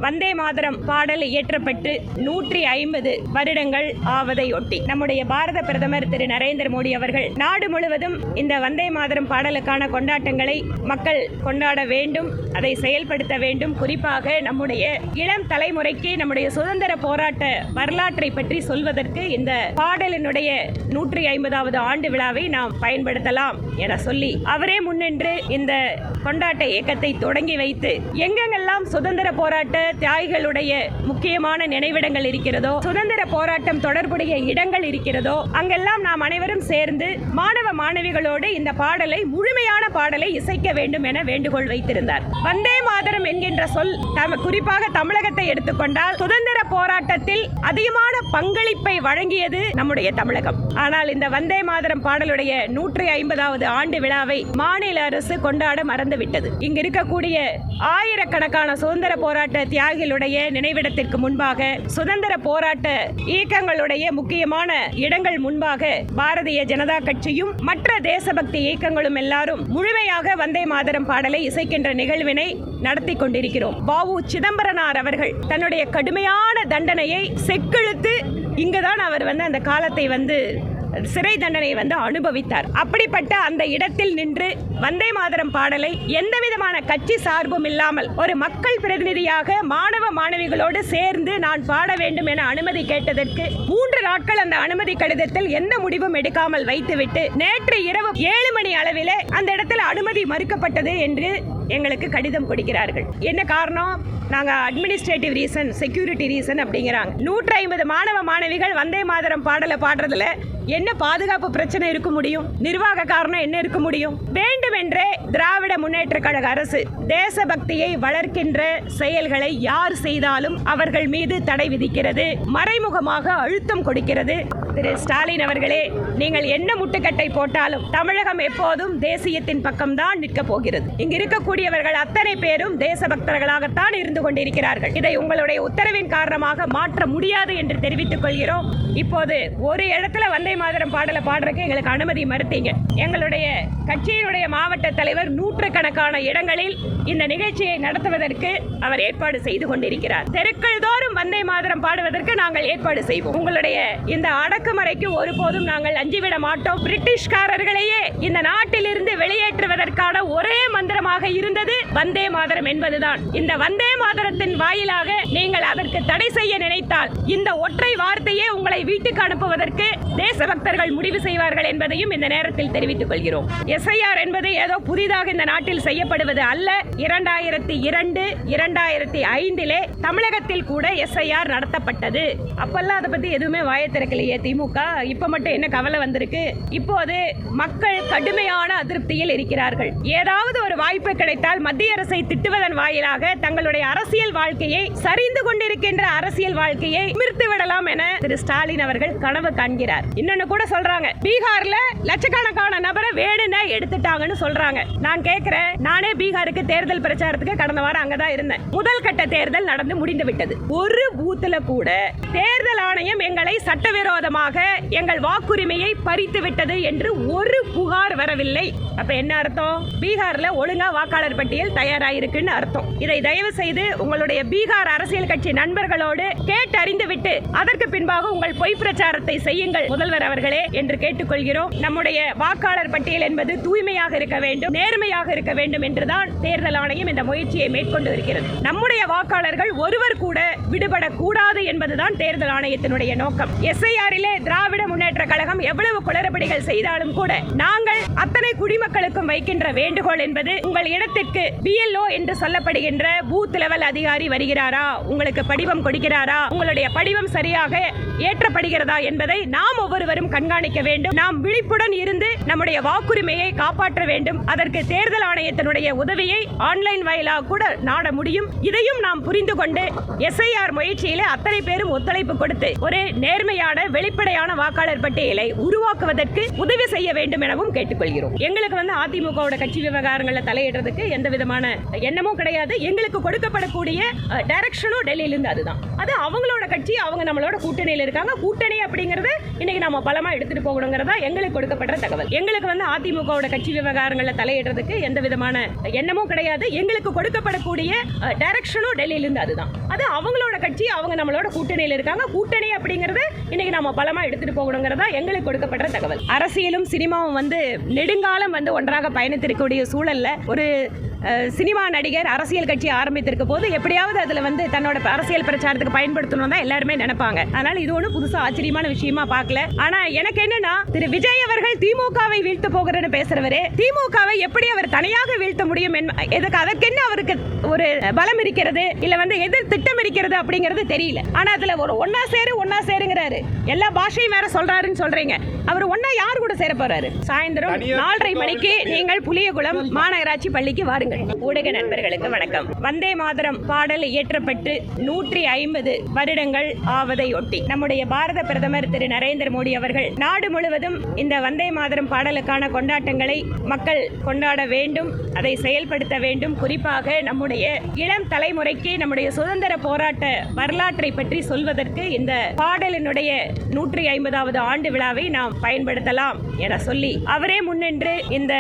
வந்தே மாதரம் பாடல் இயற்றப்பட்டு 150 வருடங்கள் ஆவதையொட்டி நம்முடைய பாரத பிரதமர் திரு நரேந்திர மோடி அவர்கள் நாடு முழுவதும் இந்த வந்தே மாதரம் பாடலுக்கான கொண்டாட்டங்களை மக்கள் கொண்டாட வேண்டும், அதை செயல்படுத்த வேண்டும். குறிப்பாக நம்முடைய இளம் தலைமுறைக்கு நம்முடைய சுதந்திர போராட்ட வரலாற்றை பற்றி சொல்வதற்கு இந்த பாடலினுடைய 150வது ஆண்டு விழாவை நாம் பயன்படுத்தலாம் என சொல்லி அவரே முன்னின்று இந்த கொண்டாட்ட இயக்கத்தை தொடங்கி வைத்து எங்கெங்கெல்லாம் சுதந்திர போராட்ட தியாகிகளுடைய முக்கியமான நினைவிடங்கள் இருக்கிறதோ, சுதந்திர போராட்டம் தொடர்புடைய இடங்கள் இருக்கிறதோ, அங்கெல்லாம் நாம் அனைவரும் சேர்ந்து மாணவ மாணவிகளோடு இந்த பாடலை, முழுமையான பாடலை இசைக்க வேண்டும் என வேண்டுகோள் வைத்திருந்தார். வந்தே மாதரம் என்கின்ற சொல் குறிப்பாக தமிழகத்தை எடுத்துக்கொண்டால் சுதந்திர போராட்டத்தில் அதிகமான பங்களிப்பை வழங்கியது நம்முடைய தமிழகம். ஆனால் இந்த வந்தே மாதரம் பாடலுடைய 150வது ஆண்டு விழாவை மாநில அரசு கொண்டாட மறந்துவிட்டது. இங்கு இருக்கக்கூடிய ஆயிரக்கணக்கான சுதந்திர போராட்ட தியாகிகளுடைய நினைவிடத்திற்கு முன்பாக, சுதந்திர போராட்ட இயக்கங்களுடைய முக்கியமான இடங்கள் முன்பாக பாரதிய ஜனதா கட்சியும் மற்ற தேசபக்தி இயக்கங்களும் எல்லாரும் முழுமையாக வந்தே மாதரம் பாடலை இசைக்கின்ற நிகழ்வினை நடத்தி கொண்டிருக்கிறோம். வ.உ. சிதம்பரனார் அவர்கள் தன்னுடைய கடுமையான தண்டனையை செக்கெழுத்து இங்குதான் அவர் அந்த காலத்தை சிறை தண்டனை அனுபவித்தார். அப்படிப்பட்ட அந்த இடத்தில் நின்று வந்தே மாதரம் பாடலை எந்த விதமான கட்சி சார்பும் இல்லாமல் ஒரு மக்கள் பிரதிநிதியாக மாணவ மாணவிகளோடு சேர்ந்து நான் பாட வேண்டும் என அனுமதி கேட்டதற்கு 3 நாட்கள் அந்த அனுமதி கடிதத்தில் எந்த முடிவும் எடுக்காமல் வைத்துவிட்டு நேற்று இரவு 7 மணி அளவிலே அந்த இடத்தில் அனுமதி மறுக்கப்பட்டது என்று எங்களுக்கு கடிதம் கொடுக்கிறார்கள். என்ன காரணம்? நாங்க அட்மினிஸ்ட்ரேட்டிவ் ரீசன், செக்யூரிட்டி ரீசன் அப்படிங்கிறாங்க. 150 மாணவ மாணவிகள் வந்தே மாதரம் பாடலை பாடுறதுல என்ன பாதுகாப்பு பிரச்சனை இருக்க முடியும்? நிர்வாக காரணம் என்ன இருக்க முடியும்? வேண்டுமென்றே திராவிட முன்னேற்ற கழக அரசு தேசபக்தியை வளர்க்கின்ற செயல்களை யார் செய்தாலும் அவர்கள் மீது தடை விதிக்கிறது, மறைமுகமாக அழுத்தம் கொடுக்கிறது. திரு ஸ்டாலின் அவர்களே, நீங்கள் என்ன முட்டுக்கட்டை போட்டாலும் தமிழகம் எப்போதும் தேசியத்தின் பக்கம்தான் நிற்க போகிறது. இங்கு இருக்கக்கூடியவர்கள் அத்தனை பேரும் தேசபக்தர்களாகத்தான் இருந்து கொண்டிருக்கிறார்கள். இதை உங்களுடைய உத்தரவின் காரணமாக மாற்ற முடியாது என்று தெரிவித்துக் கொள்கிறோம். இப்போது ஒரு இடத்துல வந்தே மாதரம் பாடலை பாடுறதுக்கு எங்களுக்கு அனுமதி மறுத்தீங்க. எங்களுடைய கட்சியினுடைய மாவட்ட தலைவர் நூற்றுக்கணக்கான இடங்களில் இந்த நிகழ்ச்சியை நடத்துவதற்கு அவர் ஏற்பாடு செய்து கொண்டிருக்கிறார். தெருக்கள் தோறும் வந்தே மாதரம் பாடுவதற்கு நாங்கள் ஏற்பாடு செய்வோம். உங்களுடைய இந்த அடக்குமுறைக்கு ஒருபோதும் நாங்கள் அஞ்சிவிட மாட்டோம். பிரிட்டிஷ்காரர்களையே இந்த நாட்டிலிருந்து வெளியேற்றுவதற்கான ஒரே மந்திரமாக இருந்தது வந்தே மாதரம் என்பதுதான். இந்த வந்தே மாதரத்தின் வாயிலாக நீங்கள் அதற்கு தடை செய்ய நினைத்தால் இந்த ஒற்றை வார்த்தையே உங்களை வீட்டுக்கு அனுப்புவதற்கு தேசபக்தர்கள் முடிவு செய்வார்கள் என்பதையும் இந்த நேரத்தில் தெரிவித்துக் கொள்கிறோம். SIR என்பது ஏதோ புதிதாக இந்த நாட்டில் செய்யப்படுவது அல்ல. 2002, 2005 தமிழகத்தில் கூட SIR நடத்தப்பட்டது. அப்பெல்லாம் அதை பத்தி எதுவுமே வாயை திறக்கலையே திமுக. இப்ப மட்டும் என்ன கவலை வந்திருக்கு? இப்போது மக்கள் கடுமையான அதிருப்தியில் இருக்கிறார்கள். ஏதாவது ஒரு வாய்ப்பு கிடைத்தால் மத்திய அரசை திட்டுவதன் வாயிலாக தங்களுடைய அரசியல் வாழ்க்கையை, சரிந்து கொண்டிருக்கின்ற அரசியல் வாழ்க்கையை நிமிர்த்து விடலாம் என திரு ஸ்டாலின் அவர்கள் கனவு காண்கிறார். இன்னொன்னு கூட சொல்றாங்க, பீகார்ல லட்சக்கணக்கான நபரை வேணும்னா எடுத்துட்டாங்கன்னு சொல்றாங்க. நான் கேட்கிறேன், நானே பீகாருக்கு தேர்தல் பிரச்சாரத்துக்கு கடந்த வாரம் அங்கதான் இருந்தேன். முதல் கட்ட தேர்தல் நடந்து முடிந்து விட்டது. ஒரு பூத்துல கூட தேர்தல் ஆணையம் எங்களை சட்டவிரோதமாக எங்கள் வாக்குரிமையை பறித்து விட்டது என்று ஒரு புகார் வரவில்லை. அப்ப என்ன அர்த்தம்? பீகார்ல ஒழுங்கா வாக்காளர் பட்டியல் தயாராயிருக்குன்னு அர்த்தம். இதை தயவு செய்து உங்களுடைய பீகார் அரசியல் கட்சி நண்பர்களோடு கேட்டறிந்து விட்டு அதற்கு பின்பாக உங்கள் பொய் பிரச்சாரத்தை செய்யுங்கள் முதல்வர் அவர்களே என்று கேட்டுக்கொள்கிறோம். நம்முடைய வாக்காளர் பட்டியல் என்பது தூய்மையாக இருக்க வேண்டும், நேர்மையாக இருக்க வேண்டும் என்றுதான் தேர்தல் ஆணையம் இந்த முயற்சியை மேற்கொண்டு இருக்கிறது. நம்முடைய வாக்காளர்கள் ஒருவர் கூட விடுபடக்கூடாது என்பதுதான் தேர்தல் ஆணையத்தினுடைய நோக்கம். SIR-இலே திராவிட முன்னேற்ற கழகம் எவ்வளவு குளறுபடிகள் செய்தாலும் கூட நாங்கள் அத்தனை குடிமக்களுக்கும் வைக்கின்ற வேண்டுகோள் என்பது, உங்கள் இடத்திற்கு BLO என்று சொல்லப்படுகின்ற பூத் லெவல் அதிகாரி வருகிறாரா, உங்களுக்கு படிவம் கொடுக்கிறாரா, உங்களுடைய படிவம் சரியாக ஏற்றப்படுகிறதா என்பதை நாம் ஒவ்வொருவரும் கண்காணிக்க வேண்டும். நாம் விழிப்புடன் இருந்து நம்முடைய வாக்குரிமையை காப்பாற்ற வேண்டும். அதற்கு தேர்தல் ஆணையத்தினுடைய உதவியை ஆன்லைன் வாயிலாக கூட நாட முடியும். இதையும் நாம் புரிந்து கொண்டு SIR எஸ்ஐஆர் முயற்சியிலே அத்தனை பேரும் ஒத்துழைப்பு கொடுத்து ஒரு நேர்மையான வெளிப்படையான வாக்காளர் பட்டியலை உருவாக்குவதற்கு உதவி செய்ய வேண்டும் எனவும் கேட்டுக்கொள்கிறோம். எங்களுக்கு அதிமுகவோட கட்சி விவகாரங்களை தலையிடுறதுக்கு எந்த விதமான எண்ணமும் கிடையாது. எங்களுக்கு கொடுக்கப்படக்கூடிய டைரக்ஷனும் டெல்லியில இருந்து அதுதான். அது அவங்களோட கட்சி, அவங்க நம்மளோட கூட்டணியில் இருக்காங்க. கூட்டணி அப்படிங்கறது இன்னைக்கு நாம பலமா எடுத்துட்டு போகணுங்கிறதா எங்களுக்கு கொடுக்கப்பட்ட தகவல். எங்களுக்கு அதிமுகவோட கட்சி விவகாரங்களை தலையிடுறதுக்கு எந்த விதமான எண்ணமும் கிடையாது. எங்களுக்கு கொடுக்கப்படக்கூடிய டைரக்ஷனும் டெல்லியில இருந்து அதுதான். அது அவங்களோட கட்சி, அவங்க நம்மளோட கூட்டணியில் இருக்காங்க. கூட்டணி அப்படிங்கறது இன்னைக்கு நாம பலமா எடுத்துட்டு போகணுங்கிறதா எங்களுக்கு கொடுக்கப்பட்ட தகவல். அரசியலும் சினிமாவும் நெடுங்காலம் ஒன்றாக பயணித்திருக்கக்கூடிய சூழல்ல ஒரு சினிமா நடிகர் அரசியல் கட்சி ஆரம்பித்திருக்க போது எப்படியாவது அதுல தன்னோட அரசியல் பிரச்சாரத்துக்கு பயன்படுத்தணும் தான் எல்லாருமே நினைப்பாங்க. அதனால இது ஒன்றும் புதுசா ஆச்சரியமான விஷயமா பார்க்கல. ஆனா எனக்கு என்னன்னா, திரு விஜய் அவர்கள் திமுகவை வீழ்த்த போகிறேன்னு பேசுறவரே, திமுகவை எப்படி அவர் தனியாக வீழ்த்த முடியும், அதற்கு என்ன அவருக்கு ஒரு பலம் இருக்கிறது, இல்ல எதிர் திட்டம் இருக்கிறது அப்படிங்கிறது தெரியல. ஆனா அதுல ஒரு ஒன்னா சேருங்கிறாரு, எல்லா பாஷையும் வேற சொல்றாருன்னு சொல்றீங்க. அவர் ஒன்னா யார் கூட சேர போறாரு? சாயந்தரம் 4:30 மணிக்கு நீங்கள் புளியகுளம் மாநகராட்சி பள்ளிக்கு வாருங்கள். ஊடக நண்பர்களுக்கு வணக்கம். வந்தே மாதரம் பாடல் இயற்றப்பட்டு 150 வருடங்கள் ஆவதை ஒட்டி நம்முடைய பாரத பிரதமர் திரு நரேந்திர மோடி அவர்கள் நாடு முழுவதும் இந்த வந்தே மாதரம் பாடலுக்கான கொண்டாட்டங்களை மக்கள் கொண்டாட வேண்டும், அதை செயல்படுத்த வேண்டும். குறிப்பாக நம்முடைய இளம் தலைமுறைக்கு நம்முடைய சுதந்திர போராட்ட வரலாற்றை பற்றி சொல்வதற்கு இந்த பாடலினுடைய 150வது ஆண்டு விழாவை நாம் பயன்படுத்தலாம் என சொல்லி அவரே முன்னின்று இந்த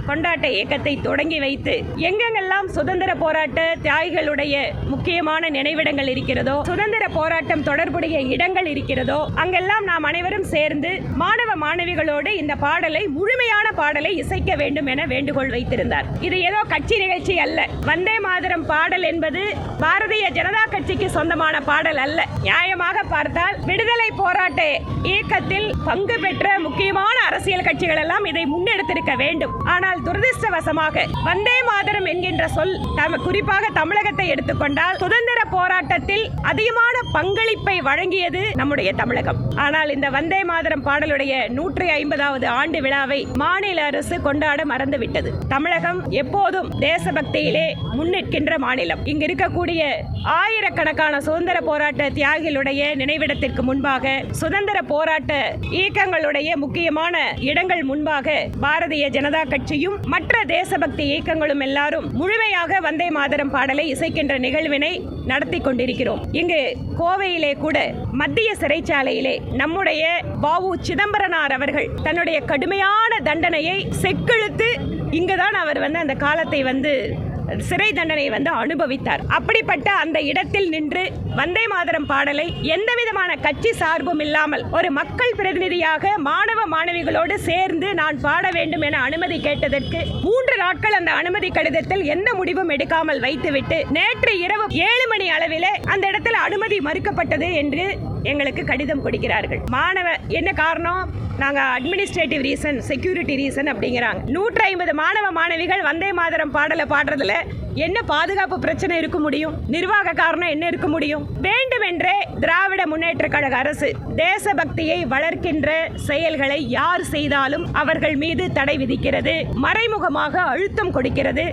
கொண்டாட்ட இயக்கத்தை தொடங்கி வைத்து எங்கெங்கெல்லாம் சுதந்திர போராட்ட தியாகிகளுடைய முக்கியமான நினைவிடங்கள் இருக்கிறதோ, சுதந்திர போராட்டம் தொடர்புடைய இடங்கள் இருக்கிறதோ, அங்கெல்லாம் நாம் அனைவரும் சேர்ந்து மாணவ மாணவிகளோடு இந்த பாடலை, முழுமையான பாடலை இசைக்க வேண்டும் என வேண்டுகோள் வைத்திருந்தார். இது ஏதோ கட்சி நிகழ்ச்சி அல்ல. வந்தே மாதரம் பாடல் என்பது பாரதிய ஜனதா கட்சிக்கு சொந்தமான பாடல் அல்ல. நியாயமாக பார்த்தால் விடுதலை போராட்ட இயக்கத்தில் பங்கு பெற்ற முக்கியமான அரசியல் கட்சிகள் எல்லாம் இதை முன்னெடுத்திருக்க வேண்டும். ஆனால் துரதிர்ஷ்டவசமாக வந்தே மாதரம் என்கின்ற சொல் குறிப்பாக தமிழகத்தை எடுத்துக்கொண்டால் சுதந்திர போராட்டத்தில் அதிகமான பங்களிப்பை வழங்கியது நம்முடைய தமிழகம். ஆனால் இந்த வந்தே மாதரம் பாடலுடைய 150வது ஆண்டு விழாவை மாநில அரசு கொண்டாட மறந்துவிட்டது. தமிழகம் எப்போதும் தேசபக்தியிலே முன்னிற்கின்ற மாநிலம். இங்கு இருக்கக்கூடிய ஆயிரக்கணக்கான சுதந்திர போராட்ட தியாகிகளுடைய நினைவிடத்திற்கு முன்பாக, சுதந்திர போராட்ட இயக்கங்களுடைய முக்கியமான இடங்கள் முன்பாக பாரதிய ஜனதா கட்சியும் மற்ற தேசபக்தி இயக்கங்களும் எல்லாரும் முழுமையாக வந்தே மாதரம் பாடலை இசைக்கின்ற நிகழ்வினை நடத்தி கொண்டிருக்கிறோம். இங்கு கோவையிலே கூட மத்திய சிறைச்சாலையிலே நம்முடைய வ.உ. சிதம்பரனார் அவர்கள் தன்னுடைய கடுமையான தண்டனையை செக்கெழுத்து இங்குதான் அவர் அந்த காலத்தை சிறை தண்டனை அனுபவித்தார். அப்படிப்பட்ட அந்த இடத்தில் நின்று வந்தே மாதரம் பாடலை எந்த விதமான கட்சி சார்பும் இல்லாமல் ஒரு மக்கள் பிரதிநிதியாக மாணவ மாணவிகளோடு சேர்ந்து நான் பாட வேண்டும் என அனுமதி கேட்டதற்கு 3 நாட்கள் அந்த அனுமதி கடிதத்தில் எந்த முடிவும் எடுக்காமல் வைத்துவிட்டு நேற்று இரவு 7 மணி அளவிலே அந்த இடத்துல அனுமதி மறுக்கப்பட்டது என்று எங்களுக்கு கடிதம் கொடுக்கிறார்கள். என்ன காரணம்? நாங்க அட்மினிஸ்ட்ரேட்டிவ் ரீசன், செக்யூரிட்டி ரீசன் அப்படிங்கிறாங்க. 150 மாணவ மாணவிகள் வந்தே மாதரம் பாடலை பாடுறதுல என்ன பாதுகாப்பு பிரச்சனை இருக்க முடியும்? நிர்வாக காரணம் என்ன இருக்க முடியும்? வேண்டுமென்றே திராவிட முன்னேற்ற கழக அரசு தேசபக்தியை வளர்க்கின்ற செயல்களை யார் செய்தாலும் அவர்கள் மீது தடை விதிக்கிறது, மறைமுகமாக அழுத்தம் கொடுக்கிறது.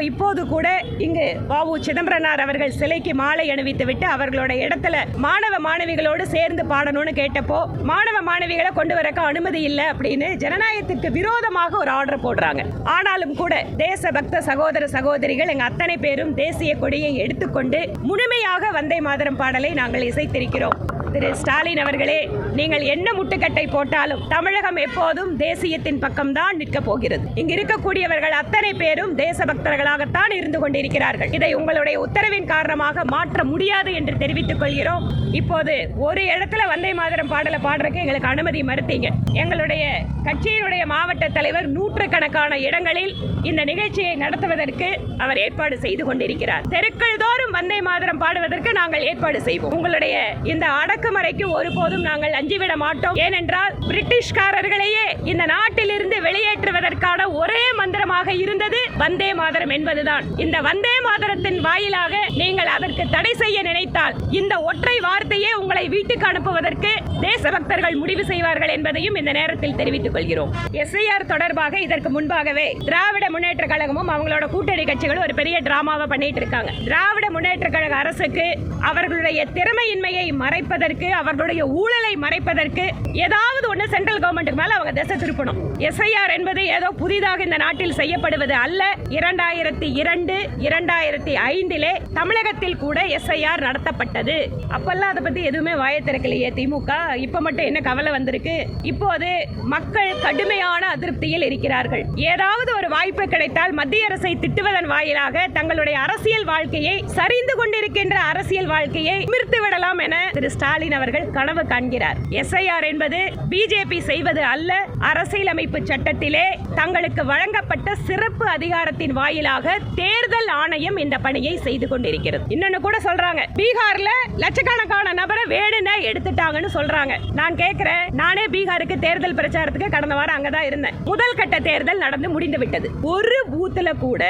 இப்போது கூட இங்கு வ.உ. சிதம்பரனார் அவர்கள் சிலைக்கு மாலை அணிவித்து விட்டு அவர்களோட இடத்துல மாணவ மாணவிகளோடு சேர்ந்து பாடணும்னு கேட்டப்போ மாணவ மாணவிகளை கொண்டு வரக்க அனுமதி இல்லை அப்படின்னு ஜனநாயகத்திற்கு விரோதமாக ஒரு ஆர்டர் போடுறாங்க. ஆனாலும் கூட தேசபக்த சகோதர சகோதரிகள் எங்க அத்தனை பேரும் தேசிய கொடியை எடுத்துக்கொண்டு முழுமையாக வந்தே மாதரம் பாடலை நாங்கள் இசைத்திருக்கிறோம். திரு ஸ்டாலின் அவர்களே, நீங்கள் என்ன முட்டுக்கட்டை போட்டாலும் தமிழகம் எப்போதும் தேசியத்தின் பக்கம்தான் நிற்க போகிறது. இங்கு இருக்கக்கூடியவர்கள் அத்தனை பேரும் தேசபக்தர்களாகத்தான் இருந்து கொண்டிருக்கிறார்கள். இதை உங்களுடைய உத்தரவின் காரணமாக மாற்ற முடியாது என்று தெரிவித்துக் கொள்கிறோம். இப்போது ஒரு இடத்துல வந்தே மாதரம் பாடலை பாடுறதுக்கு எங்களுக்கு அனுமதி மறுத்தீங்க. எங்களுடைய கட்சியினுடைய மாவட்ட தலைவர் 100கணக்கான இடங்களில் இந்த நிகழ்ச்சியை நடத்துவதற்கு அவர் ஏற்பாடு செய்து கொண்டிருக்கிறார். தெருக்கள் தோறும் வந்தே மாதரம் பாடுவதற்கு நாங்கள் ஏற்பாடு செய்வோம். உங்களுடைய இந்த அடக்குமுறைக்கு ஒருபோதும் நாங்கள் அஞ்சிவிட மாட்டோம். ஏனென்றால் பிரிட்டிஷ்காரர்களையே இந்த நாட்டிலிருந்து வெளியேற்றுவதற்கான ஒரே மந்திரமாக இருந்தது வந்தே மாதரம் என்பதுதான். இந்த வந்தே மாதரத்தின் வாயிலாக நீங்கள் அதற்கு தடை செய்ய நினைத்தால் இந்த ஒற்றை வார்த்தையே உங்களை வீட்டுக்கு அனுப்புவதற்கு தேசபக்தர்கள் முடிவு செய்வார்கள் என்பதையும் இந்த நேரத்தில் தெரிவித்துக் கொள்கிறோம். SIR தொடர்பாக இதற்கு முன்பாகவே திராவிட முன்னேற்ற கழகமும் அவங்களோட கூட்டணி கட்சிகளும் ஒரு பெரிய டிராமாவை பண்ணிட்டு இருக்காங்க. திராவிட முன்னேற்ற கழக அரசுக்கு அவர்களுடைய திறமையின்மையை மறைப்பதற்கு, அவர்களுடைய ஊழலை மறைப்பதற்கு ஏதாவது ஒன்று சென்ட்ரல் கவர்மெண்ட்டுக்கு மேல அவங்க திசை திருப்பணும். SIR என்பது ஏதோ புதிதாக இந்த நாட்டில் செய்யப்படுவது அல்ல. 2002, 2005 தமிழகத்தில் கூட SIR நடத்தப்பட்டது. அப்பெல்லாம் அதை பத்தி எதுவுமே வாய திறக்கலையே திமுக. இப்ப மட்டும் என்ன கவலை வந்திருக்கு? இப்போது மக்கள் கடுமையான அதிருப்தியில் இருக்கிறார்கள். ஏதாவது ஒரு வாய்ப்பு கிடைத்தால் மத்திய அரசை திட்டுவதன் வாயிலாக தங்களுடைய அரசியல் வாழ்க்கையை, சரிந்து கொண்டிருக்கின்ற அரசியல் வாழ்க்கையை நிமிர்த்து விடலாம் என திரு ஸ்டாலின் அவர்கள் கனவு காண்கிறார். SIR என்பது பிஜேபி செய்வது அல்ல. அரசியலமைப்பு சட்டத்திலே தங்களுக்கு வழங்கப்பட்ட சிறப்பு அதிகாரத்தின் வாயிலாக தேர்தல் ஆணையம் இந்த பணியை செய்து கொண்டிருக்கிறது. இன்னொன்னு கூட சொல்றாங்க, பீகார்ல லட்சக்கணக்கான நபரை வேணும்னே எடுத்துட்டாங்கன்னு சொல்றாங்க. நான் கேட்கிறேன், நானே பீகாருக்கு தேர்தல் பிரச்சாரத்துக்கு கடந்த வாரம் அங்கதான் இருந்தேன். முதல் கட்ட தேர்தல் நடந்து முடிந்து விட்டது. ஒரு பூத்துல கூட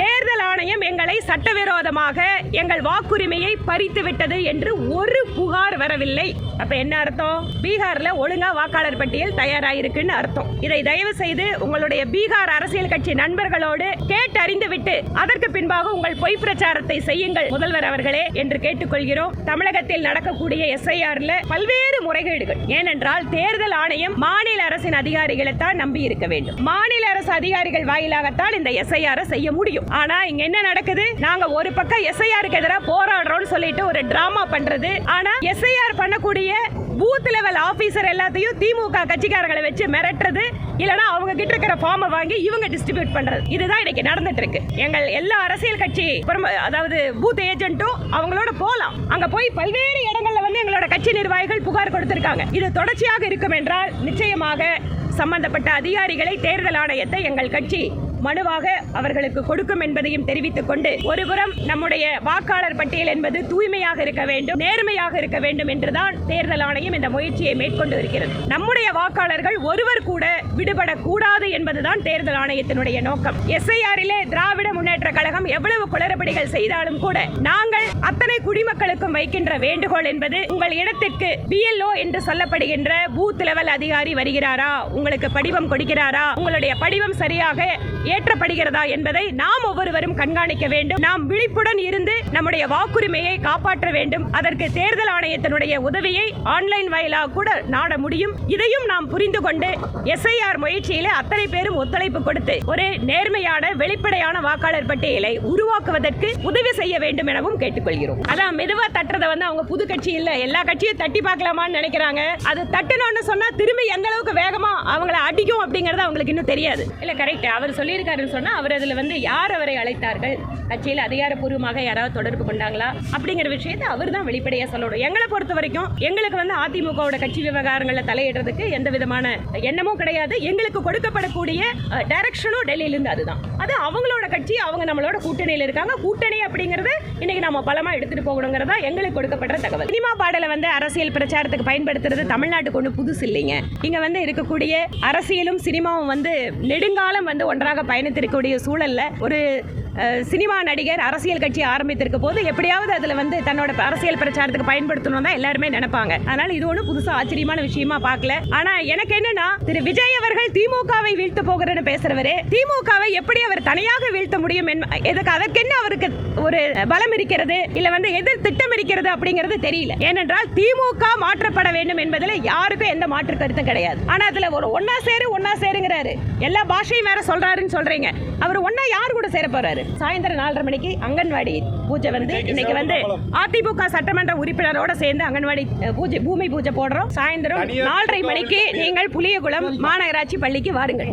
தேர்தல் ஆணையம் எங்களை சட்டவிரோதமாக எங்கள் வாக்குரிமையை பறித்து விட்டது என்று ஒரு புகார் வரவில்லை. அப்ப என்ன அர்த்தம்? பீகார்ல ஒழுங்கா வாக்காளர் பட்டியல் தயாராயிருக்குன்னு அர்த்தம். இதை தயவு செய்து உங்களுடைய பீகார் அரசியல் கட்சி நண்பர்களோடு கேட்டறிந்து விட்டு அதற்கு பின்பாக உங்கள் பொய் பிரச்சாரத்தை செய்யுங்கள் முதல்வர் அவர்களே என்று கேட்டுக்கொள்கிறோம். தமிழகத்தில் நடக்கக்கூடிய SIRல பல்வேறு முறைகேடுகள். ஏனென்றால் தேர்தல் ஆணையம் மாநில அரசின் அதிகாரிகளை தான் நம்பி இருக்க வேண்டும். மாநில அரசு அதிகாரிகள் வாயிலாகத்தான் இந்த SIR செய்ய முடியும். ஆனா இங்க என்ன நடக்குது? நாங்க ஒரு பக்கம் SIRக்கு எதிராக போராடுறோம்னு சொல்லிட்டு ஒரு டிராமா பண்றது. ஆனா SIR பண்ணக்கூடிய பூத் லெவல் ஆபீசர் எல்லாத்தையும் திமுக கட்சிக்காரங்களை வச்சு மிரட்டுறது, இல்லனா அவங்க கிட்ட இருக்கிற ஃபார்மை வாங்கி இவங்க டிஸ்ட்ரிபியூட் பண்றது. இதுதான் இன்னைக்கு நடந்துட்டு இருக்கு. எங்கள் எல்லா அரசியல் கட்சி அதாவது பூத் ஏஜென்ட்டும் அவங்களோட போலாம். அங்க போய் பல்வேறு இடங்கள்ல வந்து எங்களோட கட்சி நிர்வாகிகள் புகார் கொடுத்திருக்காங்க. இது தொடர்ச்சியாக இருக்கும் என்றால் நிச்சயமாக சம்பந்தப்பட்ட அதிகாரிகளை தேர்தல் ஆணையத்தை எங்கள் கட்சி மனுவாக அவர்களுக்கு கொடுக்கும் என்பதையும் தெரிவித்துக் கொண்டு, ஒருபுறம் நம்முடைய வாக்காளர் பட்டியல் என்பது தூய்மையாக இருக்க வேண்டும், நேர்மையாக இருக்க வேண்டும் என்றுதான் தேர்தல் ஆணையம் இந்த முயற்சியை மேற்கொண்டு இருக்கிறது. நம்முடைய வாக்காளர்கள் ஒருவர் கூட விடுபடக்கூடாது என்பதுதான் தேர்தல் ஆணையத்தினுடைய நோக்கம். SIRலே திராவிட முன்னேற்ற கழகம் எவ்வளவு குளறுபடிகள் செய்தாலும் கூட நாங்கள் அத்தனை குடிமக்களுக்கும் வைக்கின்ற வேண்டுகோள் என்பது, உங்கள் இடத்திற்கு BLO என்று சொல்லப்படுகின்ற பூத் லெவல் அதிகாரி வருகிறாரா, உங்களுக்கு படிவம் கொடுக்கிறாரா, உங்களுடைய படிவம் சரியாக ஏற்றப்படுகிறதா என்பதை நாம் ஒவ்வொருவரும் கண்காணிக்க வேண்டும். நாம் விழிப்புடன் இருந்து நம்முடைய வாக்குரிமையை காப்பாற்ற வேண்டும். அதற்கு தேர்தல் ஆணையத்தினுடைய உதவியை ஆன்லைன் வாயிலாக கூட நாட முடியும். இதையும் நாம் புரிந்து கொண்டு SIR முயற்சியிலே அத்தனை பேரும் ஒத்துழைப்பு கொடுத்து ஒரு நேர்மையான வெளிப்படையான வாக்காளர் பட்டியலை உருவாக்குவதற்கு உதவி செய்ய வேண்டும் எனவும் கேட்டுக்கொள்கிறோம். அதான் மெதுவா தட்டுறதை வந்து அவங்க புது கட்சி இல்ல, எல்லா கட்சியும் தட்டி பார்க்கலாமான்னு நினைக்கிறாங்க. அது தட்டணும்னு சொன்னா திரும்பி எந்த அளவுக்கு வேகமா அவங்களை அடிக்கும் அப்படிங்கறது அவங்களுக்கு இன்னும் தெரியாது. இல்ல கரெக்ட், அவர் சொல்லி இருக்காருன்னு சொன்னா அவர் அதுல வந்து யார் அவரை அழைத்தார்கள், கட்சியில் அதிகாரப்பூர்வமாக யாராவது தொடர்பு கொண்டாங்களா அப்படிங்கிற விஷயத்தை அவர் தான் வெளிப்படையா சொல்லணும். எங்களை பொறுத்த வரைக்கும் எங்களுக்கு வந்து அதிமுகவோட கட்சி விவகாரங்களை தலையிடுறதுக்கு எந்த விதமான எண்ணமும் கிடையாது. எங்களுக்கு கொடுக்கப்படக்கூடிய டைரக்ஷனும் டெல்லியில இருந்து அதுதான். அது அவங்களோட கட்சி, அவங்க நம்மளோட கூட்டணியில் இருக்காங்க. கூட்டணி அப்படிங்கறது இன்னைக்கு நம்ம பலமா எடுத்துட்டு போகணுங்கிறதா எங்களுக்கு கொடுக்கப்படுற தகவல். சினிமா பாடலை வந்து அரசியல் பிரச்சாரத்துக்கு பயன்படுத்துறது தமிழ்நாட்டுக்கு ஒண்ணு புதுசு இல்லைங்க. இங்க வந்து இருக்கக்கூடிய அரசியலும் சினிமாவும் வந்து நெடுங்காலம் வந்து ஒன்றாக பயணித்திருக்கக்கூடிய சூழல்ல ஒரு சினிமா நடிகர் அரசியல் கட்சி ஆரம்பித்திருக்க போது எப்படியாவது அதுல வந்து தன்னோட அரசியல் பிரச்சாரத்துக்கு பயன்படுத்தணும் தான் எல்லாருமே நினைப்பாங்க. அதனால இது ஒண்ணு புதுசா ஆச்சரியமான விஷயமா பார்க்கல. ஆனா எனக்கு என்னன்னா, திரு விஜய் அவர்கள் திமுகவை வீழ்த்த போகிறேன்னு பேசுறவரே, திமுகவை எப்படி அவர் தனியாக வீழ்த்த முடியும், எதுக்கு அதற்கு என்ன அவருக்கு ஒரு பலம் இருக்கிறது, இல்ல வந்து எதிர் திட்டம் இருக்கிறது அப்படிங்கிறது தெரியல. ஏனென்றால் திமுக மாற்றப்பட வேண்டும் என்பதில் யாருக்கும் எந்த மாற்று கருத்தும் கிடையாது. ஆனா அதுல ஒரு ஒன்னா சேருங்கிறாரு, எல்லா பாஷையும் வேற சொல்றாருன்னு சொல்றீங்க. அவர் ஒன்னா யார் கூட சேர போறாரு? சாயந்தரம் 4:30 மணிக்கு அங்கன்வாடி பூஜை வந்து இன்னைக்கு வந்து அதிமுக சட்டமன்ற உறுப்பினரோட சேர்ந்து அங்கன்வாடி பூஜை பூமி பூஜை போடுறோம். சாயந்தரம் 4:30 மணிக்கு நீங்கள் புளியகுளம் மாநகராட்சி பள்ளிக்கு வாருங்கள்.